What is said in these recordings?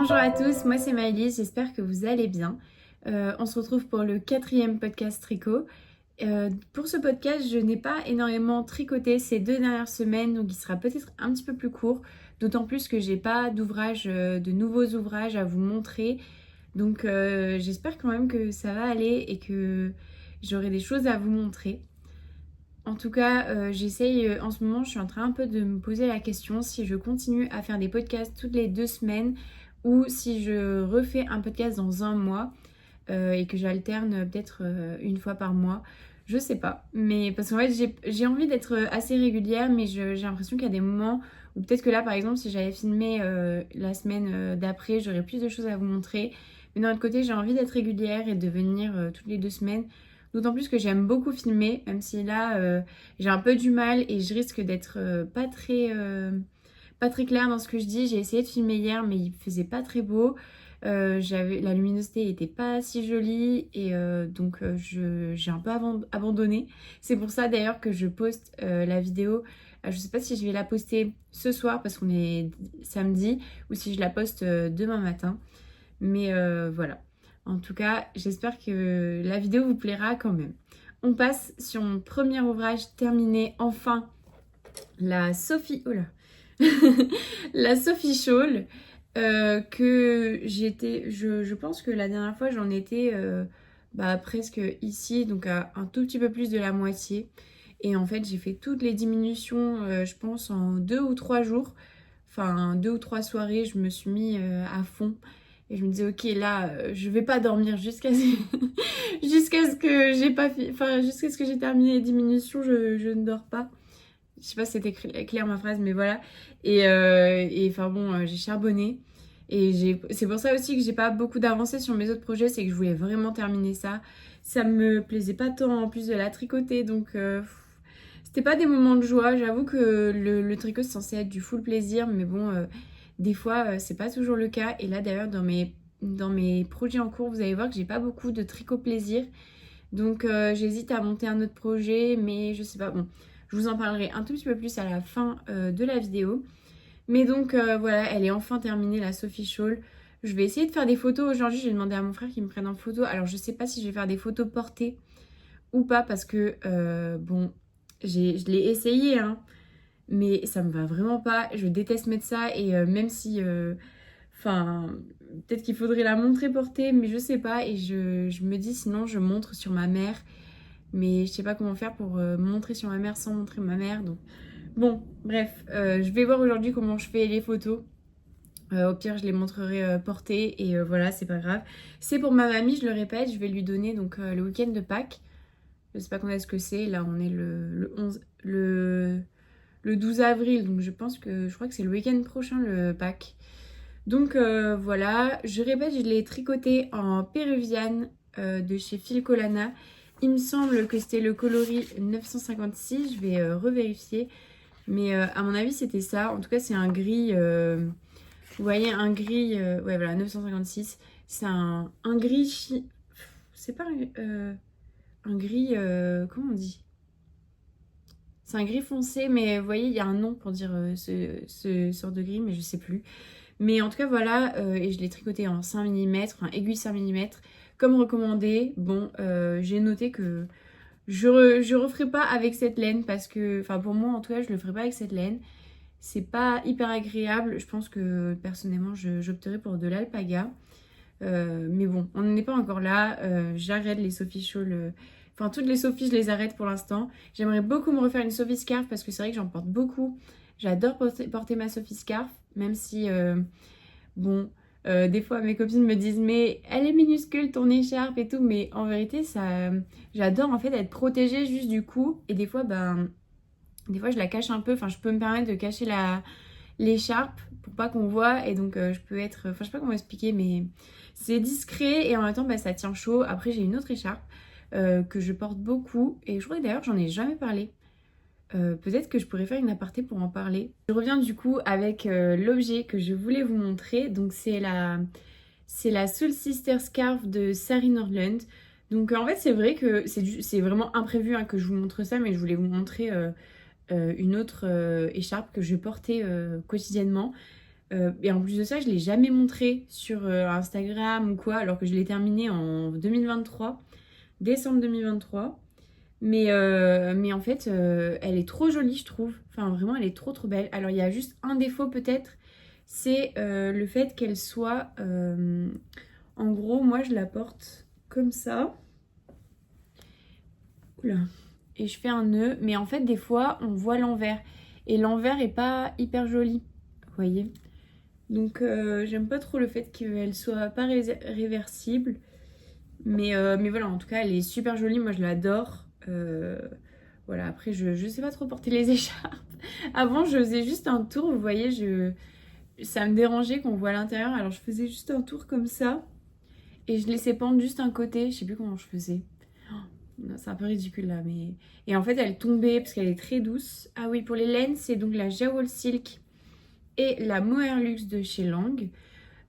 Bonjour à tous, moi c'est Maëlys, j'espère que vous allez bien. On se retrouve pour le 4e podcast tricot. Pour ce podcast, je n'ai pas énormément tricoté ces 2 dernières semaines, donc il sera peut-être un petit peu plus court, d'autant plus que j'ai pas d'ouvrage, de nouveaux ouvrages à vous montrer. Donc j'espère quand même que ça va aller et que j'aurai des choses à vous montrer. En tout cas, j'essaye en ce moment, je suis en train un peu de me poser la question si je continue à faire des podcasts toutes les 2 semaines ou si je refais un podcast dans un mois et que j'alterne peut-être une fois par mois. Je sais pas, mais parce qu'en fait j'ai envie d'être assez régulière, mais j'ai l'impression qu'il y a des moments où peut-être que là par exemple si j'avais filmé la semaine d'après, j'aurais plus de choses à vous montrer. Mais d'un autre côté, j'ai envie d'être régulière et de venir toutes les 2 semaines. D'autant plus que j'aime beaucoup filmer, même si là j'ai un peu du mal et je risque d'être pas très claire dans ce que je dis. J'ai essayé de filmer hier mais il faisait pas très beau. La luminosité était pas si jolie et donc j'ai un peu abandonné. C'est pour ça d'ailleurs que je poste la vidéo. Je sais pas si je vais la poster ce soir parce qu'on est samedi ou si je la poste demain matin. Mais voilà. En tout cas, j'espère que la vidéo vous plaira quand même. On passe sur mon premier ouvrage terminé, enfin, la Sophie... Oh là la Sophie Shawl, que j'étais... Je pense que la dernière fois, j'en étais presque ici, donc à un tout petit peu plus de la moitié. Et en fait, j'ai fait toutes les diminutions, je pense, en 2 ou 3 jours. Enfin, 2 ou 3 soirées, je me suis mis à fond. Et je me disais, ok, là, je vais pas dormir jusqu'à jusqu'à ce que j'ai pas enfin, jusqu'à ce que j'ai terminé les diminutions, je ne dors pas. Je sais pas si c'était clair ma phrase, mais voilà. Et enfin bon, j'ai charbonné. Et c'est pour ça aussi que j'ai pas beaucoup d'avancées sur mes autres projets, c'est que je voulais vraiment terminer ça. Ça me plaisait pas tant en plus de la tricoter, donc c'était pas des moments de joie. J'avoue que le tricot c'est censé être du full plaisir, mais bon, des fois c'est pas toujours le cas. Et là d'ailleurs dans mes projets en cours, vous allez voir que j'ai pas beaucoup de tricot plaisir. Donc j'hésite à monter un autre projet, mais je sais pas, bon, je vous en parlerai un tout petit peu plus à la fin de la vidéo. Mais donc voilà, elle est enfin terminée la Sophie Shawl. Je vais essayer de faire des photos aujourd'hui, j'ai demandé à mon frère qu'il me prenne en photo. Alors je sais pas si je vais faire des photos portées ou pas parce que bon, je l'ai essayé hein, mais ça me va vraiment pas. Je déteste mettre ça et même si... Enfin, peut-être qu'il faudrait la montrer portée, mais je sais pas. Et je me dis sinon je montre sur ma mère. Mais je sais pas comment faire pour montrer sur ma mère sans montrer ma mère. Donc bon, bref, je vais voir aujourd'hui comment je fais les photos. Au pire, je les montrerai portées et voilà, c'est pas grave. C'est pour ma mamie, je le répète, je vais lui donner donc le week-end de Pâques. Je sais pas quand est-ce que c'est. Là, on est le 11, le 12 avril, donc je crois que c'est le week-end prochain le Pâques. Donc voilà, je répète, je l'ai tricoté en péruviane de chez Filcolana. Il me semble que c'était le coloris 956, je vais revérifier. Mais à mon avis c'était ça, en tout cas c'est un gris, vous voyez un gris, ouais voilà 956. C'est un gris, c'est pas un gris, comment on dit? C'est un gris foncé, mais vous voyez il y a un nom pour dire ce sort de gris, mais je sais plus. Mais en tout cas voilà, et je l'ai tricoté en 5 mm, enfin aiguille 5 mm, comme recommandé. Bon, j'ai noté que je referai pas avec cette laine parce que, enfin pour moi en tout cas, je le ferai pas avec cette laine. C'est pas hyper agréable, je pense que personnellement j'opterais pour de l'alpaga. Mais bon, on n'en est pas encore là, j'arrête les Sophie Shawl. Enfin, toutes les Sophie, je les arrête pour l'instant. J'aimerais beaucoup me refaire une Sophie Scarf parce que c'est vrai que j'en porte beaucoup. J'adore porter ma Sophie Scarf, même si, bon, des fois mes copines me disent mais elle est minuscule ton écharpe et tout. Mais en vérité, ça, j'adore en fait être protégée juste du cou. Et des fois, des fois je la cache un peu. Enfin, je peux me permettre de cacher l'écharpe pour pas qu'on voit. Et donc, je peux être, enfin, je sais pas comment expliquer, mais c'est discret et en même temps, ça tient chaud. Après, j'ai une autre écharpe que je porte beaucoup. Et je crois que d'ailleurs, j'en ai jamais parlé. Peut-être que je pourrais faire une aparté pour en parler. Je reviens du coup avec l'objet que je voulais vous montrer. Donc c'est la Soul Sister Scarf de Sari Nordland. Donc en fait c'est vrai que c'est vraiment imprévu hein, que je vous montre ça, mais je voulais vous montrer une autre écharpe que je portais quotidiennement. Et en plus de ça, je ne l'ai jamais montré sur Instagram ou quoi, alors que je l'ai terminé en 2023, décembre 2023. Mais en fait, elle est trop jolie, je trouve. Enfin, vraiment, elle est trop trop belle. Alors, il y a juste un défaut peut-être, c'est le fait qu'elle soit... en gros, moi, je la porte comme ça. Oula. Et je fais un nœud. Mais en fait, des fois, on voit l'envers. Et l'envers est pas hyper joli. Vous voyez? Donc, j'aime pas trop le fait qu'elle soit pas réversible. Mais voilà, en tout cas, elle est super jolie. Moi, je l'adore. Voilà, après, je sais pas trop porter les écharpes. Avant, je faisais juste un tour. Vous voyez, ça me dérangeait qu'on voit l'intérieur. Alors, je faisais juste un tour comme ça. Et je laissais pendre juste un côté. Je sais plus comment je faisais. C'est un peu ridicule là, mais... Et en fait, elle tombait parce qu'elle est très douce. Ah oui, pour les laines, c'est donc la Jawol Silk et la Mohair Luxe de chez Lang.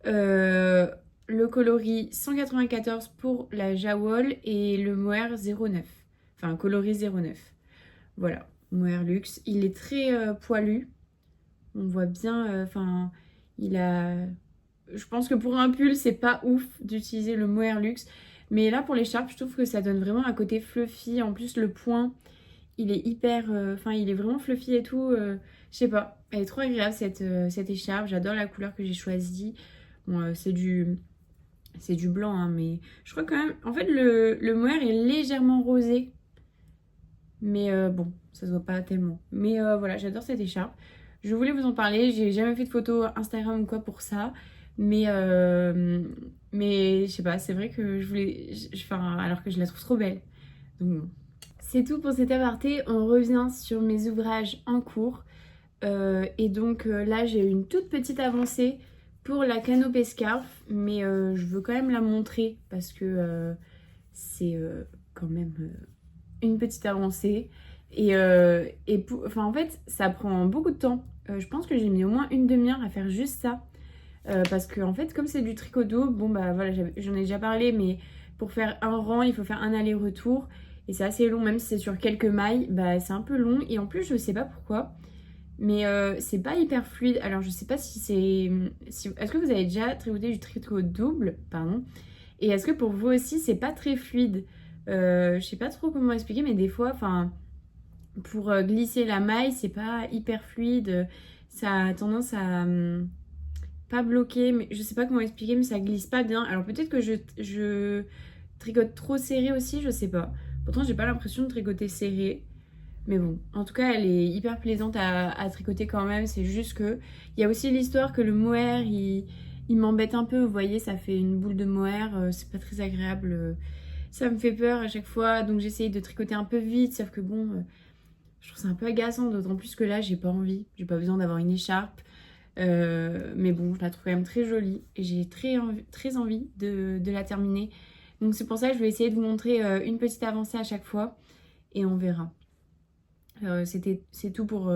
Le coloris 194 pour la Jawol et le Mohair 09. Enfin, coloris 09. Voilà, Mohair Luxe. Il est très poilu. On voit bien, enfin, il a... Je pense que pour un pull, c'est pas ouf d'utiliser le Mohair Luxe. Mais là, pour l'écharpe, je trouve que ça donne vraiment un côté fluffy. En plus, le point, il est hyper... Enfin, il est vraiment fluffy et tout. Je sais pas, elle est trop agréable cette écharpe. J'adore la couleur que j'ai choisie. Bon, c'est du blanc, hein, mais je crois quand même... En fait, le mohair est légèrement rosé. Mais bon, ça se voit pas tellement. Mais voilà, j'adore cette écharpe. Je voulais vous en parler. J'ai jamais fait de photo Instagram ou quoi pour ça. Mais je sais pas, c'est vrai que je voulais... Enfin, alors que je la trouve trop belle. Donc bon. C'est tout pour cet aparté. On revient sur mes ouvrages en cours. Et donc là, j'ai une toute petite avancée pour la canopée scarf. Mais je veux quand même la montrer parce que c'est quand même une petite avancée. Enfin, en fait, ça prend beaucoup de temps. Je pense que j'ai mis au moins une demi-heure à faire juste ça. Parce que en fait, comme c'est du tricot double, bon bah voilà, j'en ai déjà parlé, mais pour faire un rang, il faut faire un aller-retour. Et c'est assez long, même si c'est sur quelques mailles, bah c'est un peu long. Et en plus, je sais pas pourquoi, mais c'est pas hyper fluide. Alors je sais pas si c'est... Est-ce que vous avez déjà tricoté du tricot double, pardon. Et est-ce que pour vous aussi, c'est pas très fluide? Je sais pas trop comment expliquer, mais des fois, enfin, pour glisser la maille, c'est pas hyper fluide. Ça a tendance à... pas bloqué, mais je sais pas comment expliquer, mais ça glisse pas bien. Alors peut-être que je tricote trop serré aussi, je sais pas. Pourtant, j'ai pas l'impression de tricoter serré. Mais bon, en tout cas, elle est hyper plaisante à tricoter quand même. C'est juste que il y a aussi l'histoire que le mohair, il m'embête un peu. Vous voyez, ça fait une boule de mohair. C'est pas très agréable. Ça me fait peur à chaque fois. Donc j'essaye de tricoter un peu vite. Sauf que bon, je trouve ça un peu agaçant. D'autant plus que là, j'ai pas envie. J'ai pas besoin d'avoir une écharpe. Mais bon, je la trouve quand même très jolie et j'ai très envie de la terminer. Donc c'est pour ça que je vais essayer de vous montrer une petite avancée à chaque fois et on verra. C'est tout pour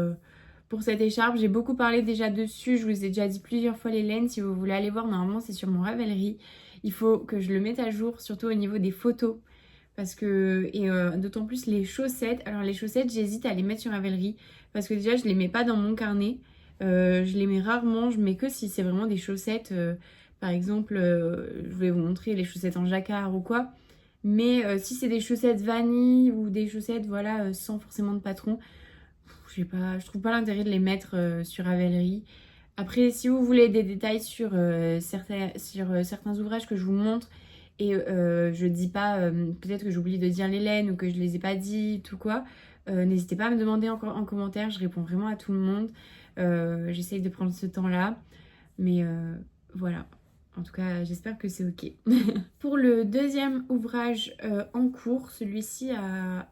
cette écharpe. J'ai beaucoup parlé déjà dessus, je vous ai déjà dit plusieurs fois les laines. Si vous voulez aller voir, normalement c'est sur mon Ravelry. Il faut que je le mette à jour, surtout au niveau des photos. Parce que, et d'autant plus les chaussettes. Alors les chaussettes, j'hésite à les mettre sur Ravelry. Parce que déjà, je les mets pas dans mon carnet. Je les mets rarement, je mets que si c'est vraiment des chaussettes. Par exemple, je vais vous montrer les chaussettes en jacquard ou quoi. Mais si c'est des chaussettes vanille ou des chaussettes voilà, sans forcément de patron, je trouve pas l'intérêt de les mettre sur Ravelry. Après, si vous voulez des détails sur certains ouvrages que je vous montre, et je dis pas, peut-être que j'oublie de dire les laines ou que je les ai pas dit, tout quoi, n'hésitez pas à me demander encore en commentaire, je réponds vraiment à tout le monde. J'essaye de prendre ce temps-là, mais voilà. En tout cas, j'espère que c'est ok. Pour le deuxième ouvrage en cours, celui-ci a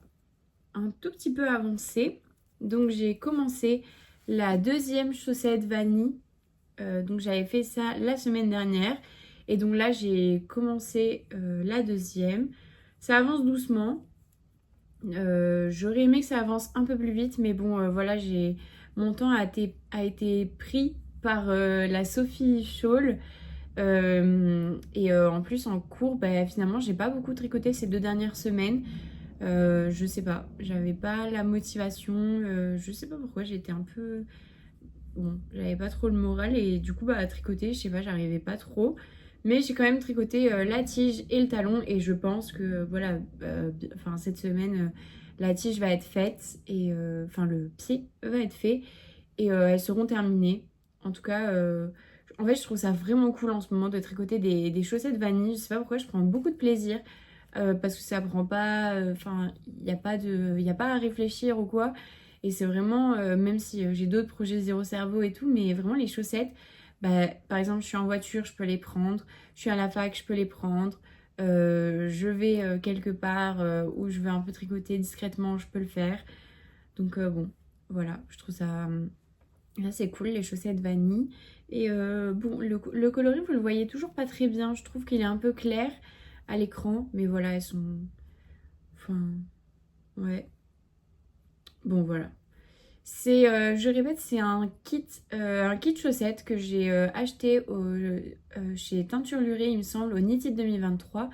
un tout petit peu avancé. Donc j'ai commencé la deuxième chaussette vanille. Donc j'avais fait ça la semaine dernière. Et donc là, j'ai commencé la deuxième. Ça avance doucement. J'aurais aimé que ça avance un peu plus vite. Mais bon, voilà, mon temps a été pris par la Sophie Shawl. En plus en cours, bah, finalement j'ai pas beaucoup tricoté ces 2 dernières semaines. Je sais pas, j'avais pas la motivation, je sais pas pourquoi, j'ai été un peu bon, j'avais pas trop le moral et du coup, bah, à tricoter, je sais pas, j'arrivais pas trop. Mais j'ai quand même tricoté la tige et le talon et je pense que, voilà, enfin, cette semaine, la tige va être faite et, enfin, le pied va être fait et elles seront terminées. En tout cas, en fait, je trouve ça vraiment cool en ce moment de tricoter des chaussettes vanille. Je sais pas pourquoi, je prends beaucoup de plaisir parce que ça prend pas, enfin, il y a pas à réfléchir ou quoi. Et c'est vraiment, même si j'ai d'autres projets zéro cerveau et tout, mais vraiment les chaussettes, bah, par exemple, je suis en voiture, je peux les prendre. Je suis à la fac, je peux les prendre. Je vais quelque part où je veux un peu tricoter discrètement, je peux le faire. Donc bon, voilà, je trouve ça là, c'est cool, les chaussettes vanille. Et bon, le coloris, vous le voyez toujours pas très bien. Je trouve qu'il est un peu clair à l'écran. Mais voilà, elles sont... Enfin, ouais. Bon, voilà. C'est, je répète, c'est un kit chaussettes que j'ai acheté chez Teinture Lurée, il me semble, au Knitted 2023.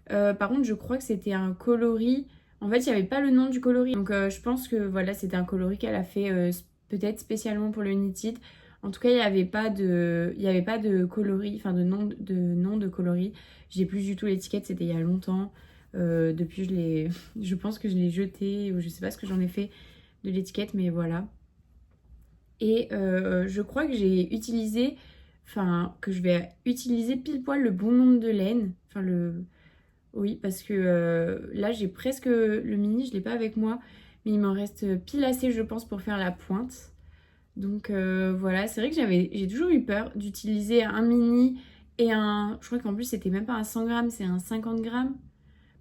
Par contre, je crois que c'était un coloris. En fait, il n'y avait pas le nom du coloris. Donc, je pense que voilà, c'était un coloris qu'elle a fait peut-être spécialement pour le Knitted. En tout cas, il y avait pas de coloris, enfin de nom de coloris. J'ai plus du tout l'étiquette, c'était il y a longtemps. Depuis, je pense que je l'ai jeté ou je sais pas ce que j'en ai fait de l'étiquette, mais voilà. Et je crois que que je vais utiliser pile poil le bon nombre de laine. Enfin, oui, parce que là, j'ai presque le mini, je l'ai pas avec moi, mais il m'en reste pile assez, je pense, pour faire la pointe. Donc voilà, c'est vrai que j'ai toujours eu peur d'utiliser un mini et je crois qu'en plus, c'était même pas un 100 grammes, c'est un 50 grammes.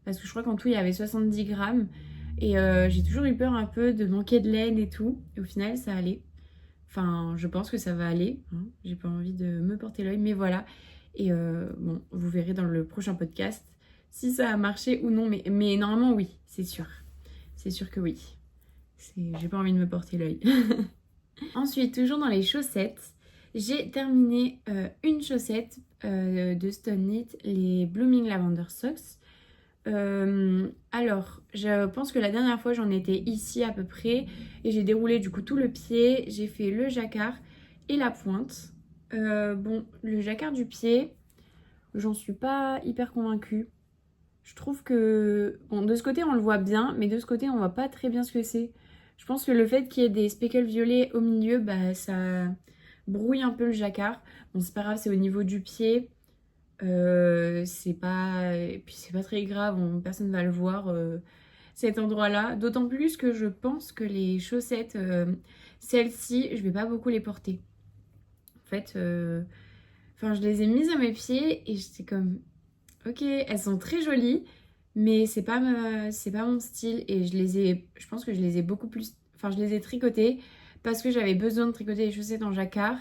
Parce que je crois qu'en tout, il y avait 70 grammes. Et j'ai toujours eu peur un peu de manquer de laine et tout. Et au final, ça allait. Enfin, je pense que ça va aller. Hein. J'ai pas envie de me porter l'œil, mais voilà. Et bon, vous verrez dans le prochain podcast si ça a marché ou non. Mais normalement, oui, c'est sûr. C'est sûr que oui. J'ai pas envie de me porter l'œil. Ensuite, toujours dans les chaussettes, j'ai terminé une chaussette de Stone Knit, les Blooming Lavender Socks. Alors, je pense que la dernière fois j'en étais ici à peu près et j'ai déroulé du coup tout le pied, j'ai fait le jacquard et la pointe. Bon, le jacquard du pied, j'en suis pas hyper convaincue. Je trouve que, bon, de ce côté on le voit bien, mais de ce côté on voit pas très bien ce que c'est. Je pense que le fait qu'il y ait des speckles violets au milieu, bah ça brouille un peu le jacquard. Bon, c'est pas grave, c'est au niveau du pied. C'est pas... Et puis c'est pas très grave, personne va le voir cet endroit-là. D'autant plus que je pense que les chaussettes, celles-ci, je vais pas beaucoup les porter. En fait, enfin je les ai mises à mes pieds et j'étais comme, ok, elles sont très jolies, mais c'est pas mon style et je pense que je les ai beaucoup plus, enfin je les ai tricotées parce que j'avais besoin de tricoter des chaussettes en jacquard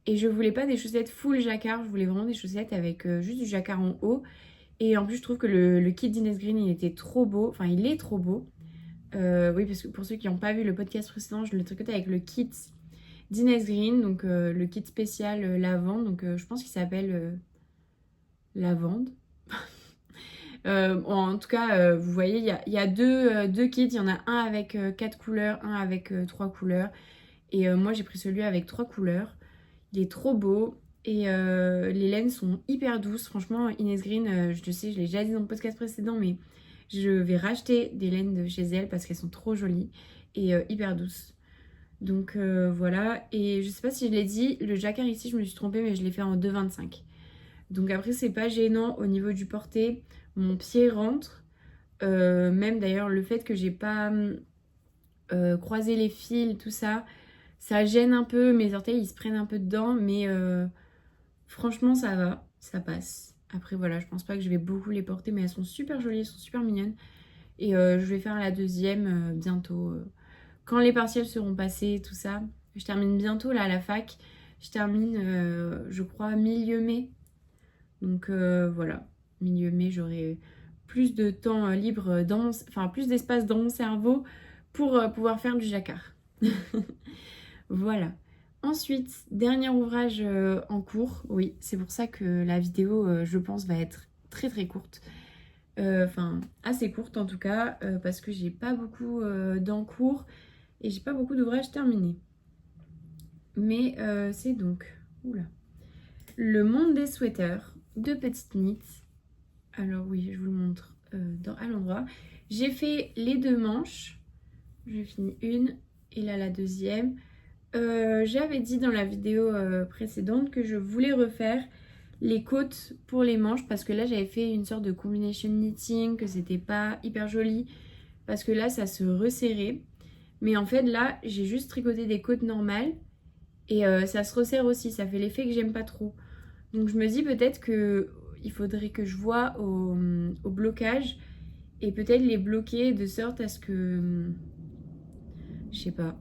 et je voulais pas des chaussettes full jacquard, je voulais vraiment des chaussettes avec juste du jacquard en haut. Et en plus, je trouve que le kit d'Inès Green, il était trop beau. Enfin, il est trop beau. Oui, parce que pour ceux qui n'ont pas vu le podcast précédent, je le tricote avec le kit d'Inès Green. Donc, le kit spécial lavande. Donc, je pense qu'il s'appelle lavande. En tout cas, vous voyez, il y a deux kits. Il y en a un avec 4 couleurs, un avec 3 couleurs. Et moi, j'ai pris celui avec 3 couleurs. Il est trop beau. Et les laines sont hyper douces. Franchement, Inès Green, je le sais, je l'ai déjà dit dans le podcast précédent, mais je vais racheter des laines de chez elle parce qu'elles sont trop jolies et hyper douces. Donc voilà. Et je sais pas si je l'ai dit, le jacquard ici, je me suis trompée, mais je l'ai fait en 2,25. Donc après, c'est pas gênant au niveau du porté. Mon pied rentre. Même d'ailleurs, le fait que j'ai pas croisé les fils, tout ça, ça gêne un peu. Mes orteils, ils se prennent un peu dedans, mais franchement, ça va, ça passe. Après, voilà, je pense pas que je vais beaucoup les porter, mais elles sont super jolies, elles sont super mignonnes. Et je vais faire la deuxième bientôt. Quand les partiels seront passés, tout ça. Je termine bientôt là à la fac. Je termine, je crois, milieu mai. Donc voilà, milieu mai, j'aurai plus de temps libre, enfin plus d'espace dans mon cerveau pour pouvoir faire du jacquard. Voilà. Ensuite, dernier ouvrage en cours. Oui, c'est pour ça que la vidéo, je pense, va être très très courte. Enfin, assez courte en tout cas, parce que j'ai pas beaucoup d'en cours et j'ai pas beaucoup d'ouvrages terminés. Mais c'est donc oula, le monde des sweaters de Petite Knit. Alors oui, je vous le montre à l'endroit. J'ai fait les 2 manches. J'ai fini une et là la deuxième. J'avais dit dans la vidéo précédente que je voulais refaire les côtes pour les manches parce que là j'avais fait une sorte de combination knitting, que c'était pas hyper joli parce que là ça se resserrait. Mais en fait là j'ai juste tricoté des côtes normales et ça se resserre aussi, ça fait l'effet que j'aime pas trop. Donc je me dis peut-être que il faudrait que je voie au blocage et peut-être les bloquer de sorte à ce que... je sais pas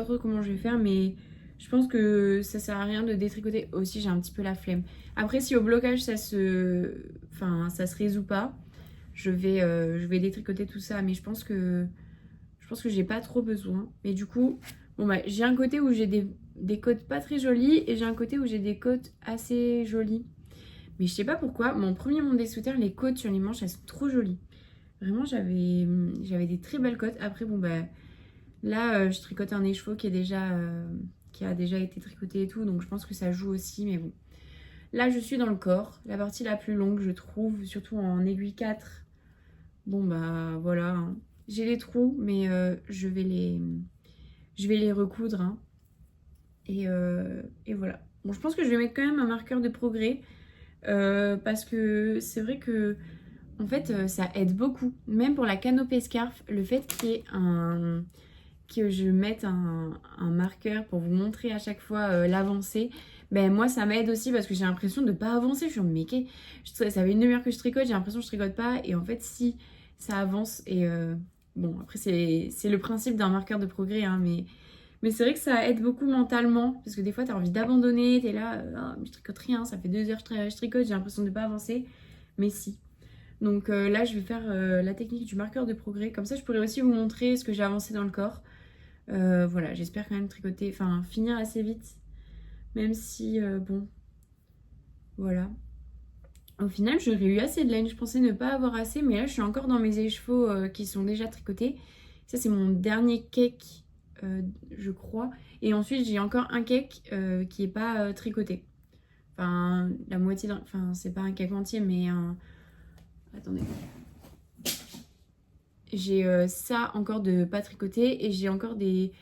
trop comment je vais faire, mais je pense que ça sert à rien de détricoter. Aussi j'ai un petit peu la flemme. Après si au blocage enfin, ça se résout pas, je vais détricoter tout ça, mais je pense que j'ai pas trop besoin. Mais du coup, bon bah j'ai un côté où j'ai des côtes pas très jolies et j'ai un côté où j'ai des côtes assez jolies. Mais je sais pas pourquoi, mon premier monde des sweaters, les côtes sur les manches, elles sont trop jolies. Vraiment, j'avais des très belles côtes. Après, bon, bah, là, je tricote un écheveau qui a déjà été tricoté et tout. Donc, je pense que ça joue aussi. Mais bon. Là, je suis dans le corps. La partie la plus longue, je trouve, surtout en aiguille 4. Bon, bah, voilà. Hein. J'ai les trous, mais je vais les recoudre. Hein. Et voilà. Bon, je pense que je vais mettre quand même un marqueur de progrès. Parce que c'est vrai que en fait ça aide beaucoup. Même pour la canopée scarf, le fait que je mette un marqueur pour vous montrer à chaque fois l'avancée, ben moi ça m'aide aussi parce que j'ai l'impression de pas avancer. Je suis en mais ça fait une demi-heure que je tricote, j'ai l'impression que je tricote pas. Et en fait si ça avance et bon après c'est le principe d'un marqueur de progrès hein, mais c'est vrai que ça aide beaucoup mentalement, parce que des fois, t'as envie d'abandonner, t'es là, ah, mais je tricote rien, ça fait 2 heures que je tricote, j'ai l'impression de ne pas avancer. Mais si. Donc là, je vais faire la technique du marqueur de progrès. Comme ça, je pourrais aussi vous montrer ce que j'ai avancé dans le corps. Voilà, j'espère quand même tricoter, enfin finir assez vite. Même si, bon, voilà. Au final, j'aurais eu assez de laine. Je pensais ne pas avoir assez, mais là, je suis encore dans mes écheveaux qui sont déjà tricotés. Ça, c'est mon dernier cake, je crois. Et ensuite, j'ai encore un cake qui n'est pas tricoté. Enfin, la moitié d'un... Enfin, c'est pas un cake entier, mais un... Attendez. J'ai ça encore de pas tricoté et j'ai encore des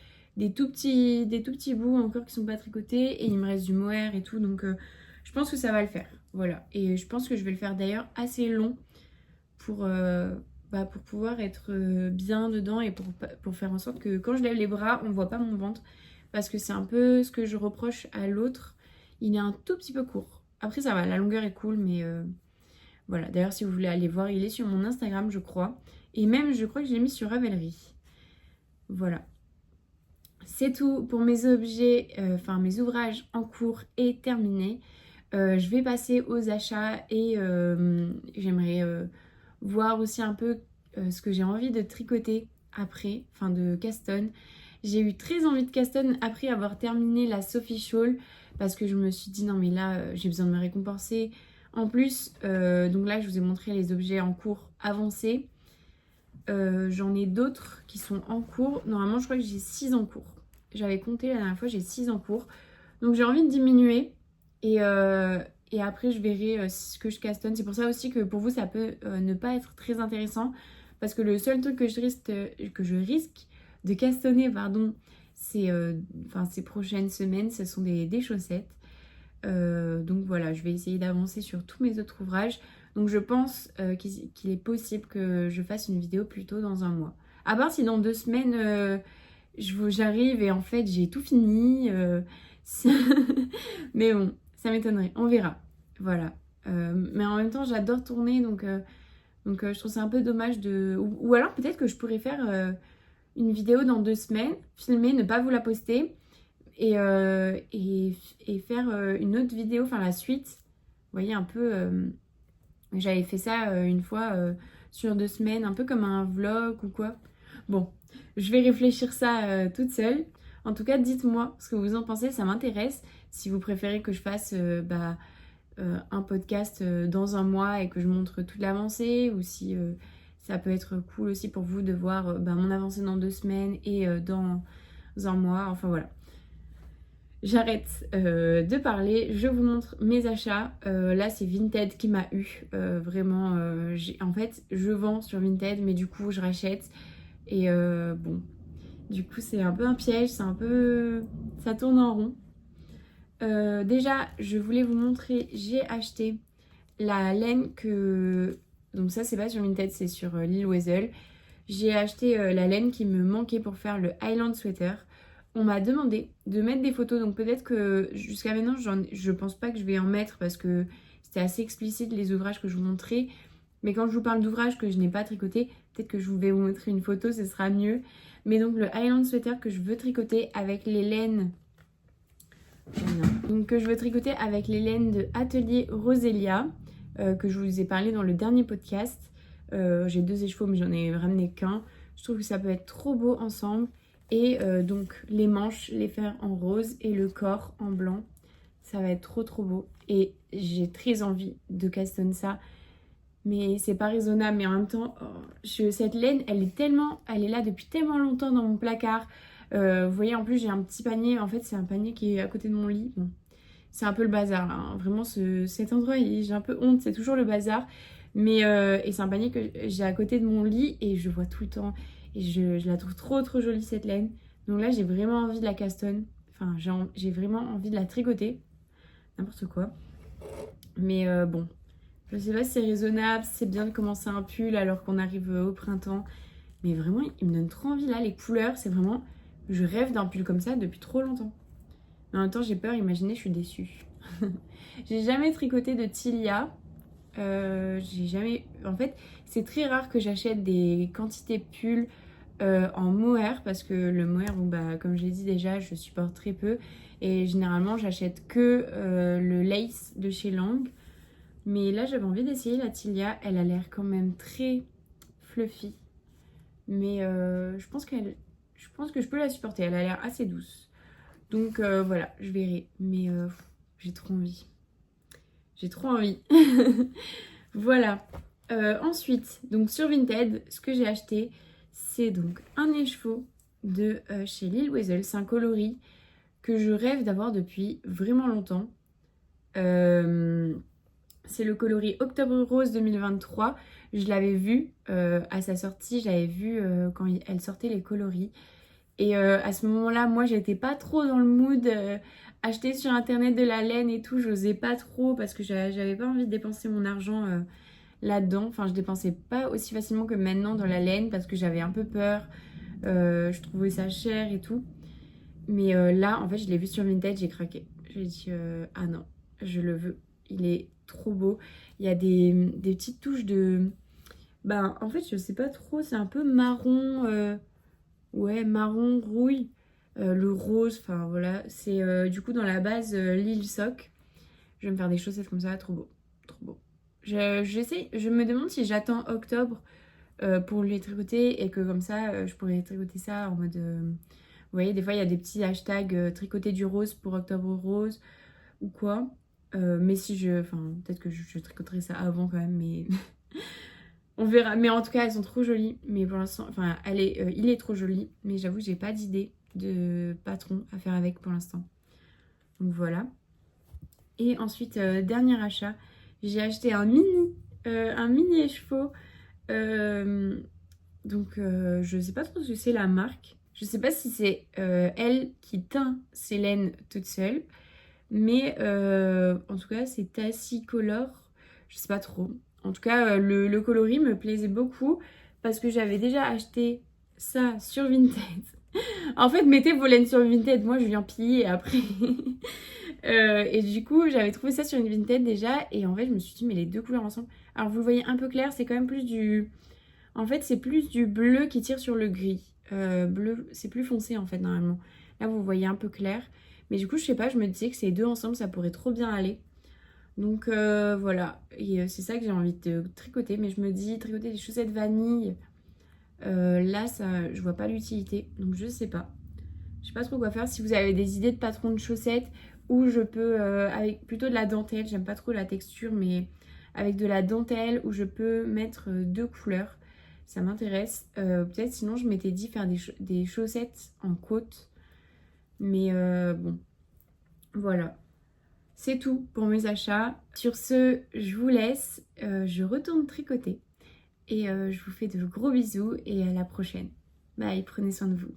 tout petits bouts encore qui sont pas tricotés. Et il me reste du mohair et tout, donc je pense que ça va le faire. Voilà, et je pense que je vais le faire d'ailleurs assez long pour, pour pouvoir être bien dedans et pour faire en sorte que quand je lève les bras, on voit pas mon ventre. Parce que c'est un peu ce que je reproche à l'autre. Il est un tout petit peu court. Après ça va, la longueur est cool, mais voilà. D'ailleurs si vous voulez aller voir, il est sur mon Instagram je crois. Et même je crois que je l'ai mis sur Ravelry. Voilà. C'est tout pour mes objets, enfin mes ouvrages en cours et terminés. Je vais passer aux achats et j'aimerais voir aussi un peu ce que j'ai envie de tricoter après, enfin de Caston. J'ai eu très envie de Caston après avoir terminé la Sophie Shawl parce que je me suis dit non mais là j'ai besoin de me récompenser. En plus, donc là je vous ai montré les objets en cours avancés. J'en ai d'autres qui sont en cours. Normalement je crois que j'ai 6 en cours. J'avais compté la dernière fois, j'ai 6 en cours. Donc j'ai envie de diminuer et après je verrai ce que je castonne. C'est pour ça aussi que pour vous ça peut ne pas être très intéressant. Parce que le seul truc que je risque de castonner, pardon, c'est ces prochaines semaines, ce sont des chaussettes. Donc voilà, je vais essayer d'avancer sur tous mes autres ouvrages. Donc je pense qu'il est possible que je fasse une vidéo plus tôt dans un mois. À part si dans 2 semaines j'arrive et en fait j'ai tout fini. Mais bon, ça m'étonnerait. On verra. Voilà. Mais en même temps, j'adore tourner, donc je trouve ça un peu dommage de... Ou alors peut-être que je pourrais faire une vidéo dans 2 semaines, filmer, ne pas vous la poster, et faire une autre vidéo, enfin la suite. Vous voyez, un peu... j'avais fait ça une fois sur 2 semaines, un peu comme un vlog ou quoi. Bon, je vais réfléchir ça toute seule. En tout cas, dites-moi ce que vous en pensez, ça m'intéresse. Si vous préférez que je fasse un podcast dans un mois et que je montre toute l'avancée, ou si ça peut être cool aussi pour vous de voir mon avancée dans 2 semaines et dans un mois. Enfin voilà. j'arrête de parler, je vous montre mes achats. Là c'est Vinted qui m'a eu, vraiment, en fait je vends sur Vinted mais du coup je rachète et bon, du coup c'est un peu un piège, c'est un peu... ça tourne en rond. Déjà je voulais vous montrer, j'ai acheté la laine que... Donc ça c'est pas sur Vinted, c'est sur Lil Weasel. J'ai acheté la laine qui me manquait pour faire le Highland Sweater. On m'a demandé de mettre des photos, donc peut-être que jusqu'à maintenant, je pense pas que je vais en mettre parce que c'était assez explicite les ouvrages que je vous montrais. Mais quand je vous parle d'ouvrages que je n'ai pas tricoté, peut-être que je vais vous montrer une photo, ce sera mieux. Mais donc le Highland Sweater que je veux tricoter avec les laines... Donc que je veux tricoter avec les laines de Atelier Roselia, que je vous ai parlé dans le dernier podcast. J'ai 2 écheveaux mais j'en ai ramené qu'un. Je trouve que ça peut être trop beau ensemble. Et donc les manches, les faire en rose et le corps en blanc. Ça va être trop beau. Et j'ai très envie de castonner ça. Mais c'est pas raisonnable. Mais en même temps, cette laine, elle est là depuis tellement longtemps dans mon placard. Vous voyez, en plus j'ai un petit panier. En fait c'est un panier qui est à côté de mon lit. Bon, c'est un peu le bazar là, hein. Vraiment cet endroit, j'ai un peu honte. C'est toujours le bazar. Mais et c'est un panier que j'ai à côté de mon lit et je vois tout le temps. Et je la trouve trop jolie cette laine. Donc là j'ai vraiment envie de la castonne. Enfin j'ai vraiment envie de la tricoter. N'importe quoi. Mais bon, je sais pas si c'est raisonnable, si c'est bien de commencer un pull alors qu'on arrive au printemps. Mais vraiment il me donne trop envie là, les couleurs, c'est vraiment... Je rêve d'un pull comme ça depuis trop longtemps. Mais en même temps j'ai peur, imaginez je suis déçue. J'ai jamais tricoté de Tilia. J'ai jamais... En fait, c'est très rare que j'achète des quantités de pulls en mohair parce que le mohair, bon, bah, comme je l'ai dit déjà, je supporte très peu. Et généralement, j'achète que le lace de chez Lang. Mais là, j'avais envie d'essayer la Tilia. Elle a l'air quand même très fluffy. Mais je pense que je peux la supporter. Elle a l'air assez douce. Donc voilà, je verrai. Mais j'ai trop envie. J'ai trop envie. Voilà. Ensuite, donc sur Vinted, ce que j'ai acheté, c'est donc un écheveau de chez Lil Weasel. C'est un coloris que je rêve d'avoir depuis vraiment longtemps. C'est le coloris Octobre Rose 2023. Je l'avais vu à sa sortie, j'avais vu quand elle sortait les coloris. Et à ce moment-là, moi, j'étais pas trop dans le mood acheter sur internet de la laine et tout. J'osais pas trop parce que j'avais pas envie de dépenser mon argent là-dedans. Enfin, je dépensais pas aussi facilement que maintenant dans la laine parce que j'avais un peu peur. Je trouvais ça cher et tout. Mais là, en fait, je l'ai vu sur Vinted, j'ai craqué. J'ai dit, ah non, je le veux. Il est trop beau. Il y a des petites touches de... Ben, en fait, je sais pas trop, c'est un peu marron... Ouais, marron, rouille, le rose, enfin voilà. C'est du coup dans la base Lil Sock. Je vais me faire des chaussettes comme ça, trop beau, trop beau. Je me demande si j'attends octobre pour les tricoter et que comme ça, je pourrais tricoter ça en mode... vous voyez, des fois, il y a des petits hashtags tricoter du rose pour octobre rose ou quoi. Mais si je... Enfin, peut-être que je tricoterai ça avant quand même, mais... On verra. Mais en tout cas, elles sont trop jolies. Mais pour l'instant, enfin, il est trop joli. Mais j'avoue, j'ai pas d'idée de patron à faire avec pour l'instant. Donc voilà. Et ensuite, dernier achat, j'ai acheté un mini écheveau. Donc, je sais pas trop ce que c'est la marque. Je sais pas si c'est elle qui teint ses laines toute seule. Mais en tout cas, c'est Tassicolor. Je sais pas trop. En tout cas, le coloris me plaisait beaucoup parce que j'avais déjà acheté ça sur Vinted. En fait, mettez vos laines sur Vinted. Moi, je viens piller après. Et du coup, j'avais trouvé ça sur une Vinted déjà. Et en fait, je me suis dit, mais les deux couleurs ensemble. Alors, vous le voyez un peu clair, c'est quand même plus du... En fait, c'est plus du bleu qui tire sur le gris. Bleu, c'est plus foncé en fait, normalement. Là, vous voyez un peu clair. Mais du coup, je sais pas, je me disais que ces deux ensemble, ça pourrait trop bien aller. Donc voilà, et c'est ça que j'ai envie de tricoter. Mais je me dis, tricoter des chaussettes vanille, là, ça, je vois pas l'utilité. Donc je sais pas. Je sais pas trop quoi faire. Si vous avez des idées de patron de chaussettes, ou je peux, avec plutôt de la dentelle, j'aime pas trop la texture, mais avec de la dentelle, où je peux mettre deux couleurs, ça m'intéresse. Peut-être sinon, je m'étais dit faire des chaussettes en côte. Mais bon, Voilà, c'est tout pour mes achats. Sur ce, je vous laisse, je retourne tricoter et je vous fais de gros bisous et à la prochaine. Bye, prenez soin de vous.